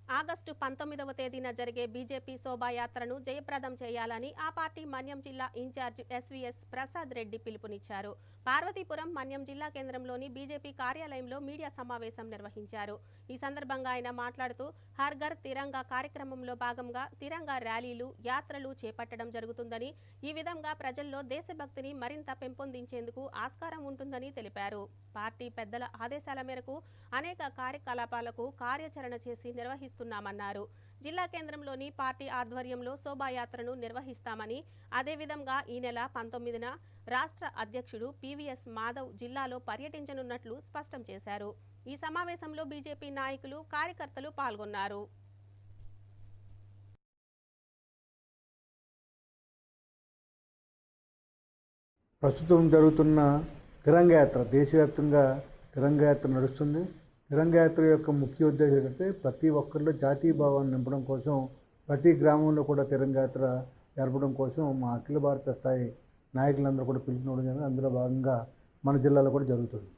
August 19వ తేదీన జరిగే BJP శోభాయాత్రను జయప్రదం చేయాలని ఆ పార్టీ మన్యం జిల్లా ఇన్ఛార్జ్ ఎస్వీఎస్ ప్రసాద్ రెడ్డి పిలుపునిచ్చారు. పార్వతీపురం మన్యం జిల్లా కేంద్రంలోని బీజేపీ కార్యాలయంలో మీడియా సమావేశం నిర్వహించారు. ఈ సందర్భంగా ఆయన మాట్లాడుతూ హర్ ఘర్ తిరంగా కార్యక్రమంలో భాగంగా తిరంగా ర్యాలీలు, యాత్రలు చేపట్టడం జరుగుతుందని, ఈ విధంగా ప్రజల్లో దేశభక్తిని మరింత పెంపొందించేందుకు ఆస్కారం ఉంటుందని తెలిపారు. పార్టీ పెద్దల ఆదేశాల మేరకు అనేక కార్యకలాపాలకు కార్యాచరణ చేసి నిర్వహిస్తున్నామన్నారు. జిల్లా కేంద్రంలోని పార్టీ ఆధ్వర్యంలో శోభాయాత్రను నిర్వహిస్తామని, అదేవిధంగా ఈ నెల 19న రాష్ట్ర అధ్యక్షుడు పివిఎస్ మాధవ్ జిల్లాలో పర్యటించనున్నట్లు స్పష్టం చేశారు. ఈ సమావేశంలో బీజేపీ నాయకులు, కార్యకర్తలు పాల్గొన్నారు. ప్రస్తుతం జరుగుతున్న తిరంగా యాత్ర, దేశవ్యాప్తంగా తిరంగా యాత్ర నడుస్తుంది. తిరంగా యాత్ర యొక్క ముఖ్య ఉద్దేశం ఏంటంటే ప్రతి ఒక్కరిలో జాతీయ భావాన్ని నింపడం కోసం, ప్రతి గ్రామంలో కూడా తిరంగా యాత్ర జరపడం కోసం మా అఖిల భారత స్థాయి నాయకులందరూ కూడా పిలుపునివ్వడం జరిగింది. అందులో భాగంగా మన జిల్లాలో కూడా జరుగుతుంది.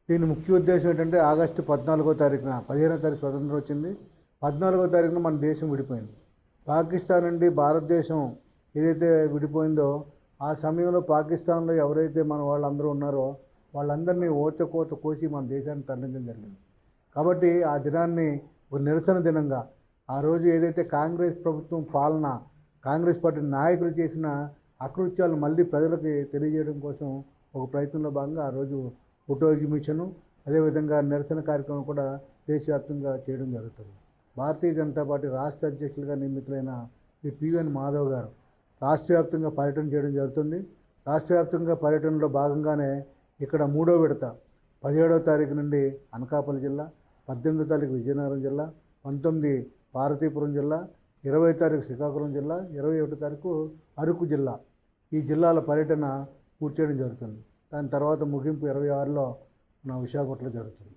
దీని ముఖ్య ఉద్దేశం ఏంటంటే ఆగస్టు 14వ తారీఖున, 15వ తారీఖు స్వతంత్రం వచ్చింది. 14వ తారీఖున మన దేశం విడిపోయింది. పాకిస్తాన్ నుండి భారతదేశం ఏదైతే విడిపోయిందో ఆ సమయంలో పాకిస్తాన్లో ఎవరైతే మన వాళ్ళందరూ ఉన్నారో వాళ్ళందరినీ ఓచకోత కోసి మన దేశాన్ని తరలించడం జరిగింది. కాబట్టి ఆ దినాన్ని ఒక నిరసన దినంగా, ఆ రోజు ఏదైతే కాంగ్రెస్ ప్రభుత్వం పాలన, కాంగ్రెస్ పార్టీ నాయకులు చేసిన అకృత్యాలు మళ్ళీ ప్రజలకి తెలియజేయడం కోసం ఒక ప్రయత్నంలో భాగంగా ఆ రోజు ఫోటో ఎగ్జిబిషను, అదేవిధంగా నిరసన కార్యక్రమం కూడా దేశవ్యాప్తంగా చేయడం జరుగుతుంది. భారతీయ జనతా పార్టీ రాష్ట్ర అధ్యక్షులుగా నియమితులైన శ్రీ పివిఎన్ మాధవ్ గారు రాష్ట్ర వ్యాప్తంగా పర్యటన చేయడం జరుగుతుంది. రాష్ట్ర వ్యాప్తంగా పర్యటనలో భాగంగానే ఇక్కడ 3వ విడత 17వ తారీఖు నుండి అనకాపల్లి జిల్లా, 18వ తారీఖు విజయనగరం జిల్లా, 19 పార్వతీపురం జిల్లా, 20వ తారీఖు శ్రీకాకుళం జిల్లా, 21వ తారీఖు అరకు జిల్లా, ఈ జిల్లాల పర్యటన పూర్తి చేయడం జరుగుతుంది. దాని తర్వాత ముగింపు 26లో మన విశాఖపట్నంలో జరుగుతుంది.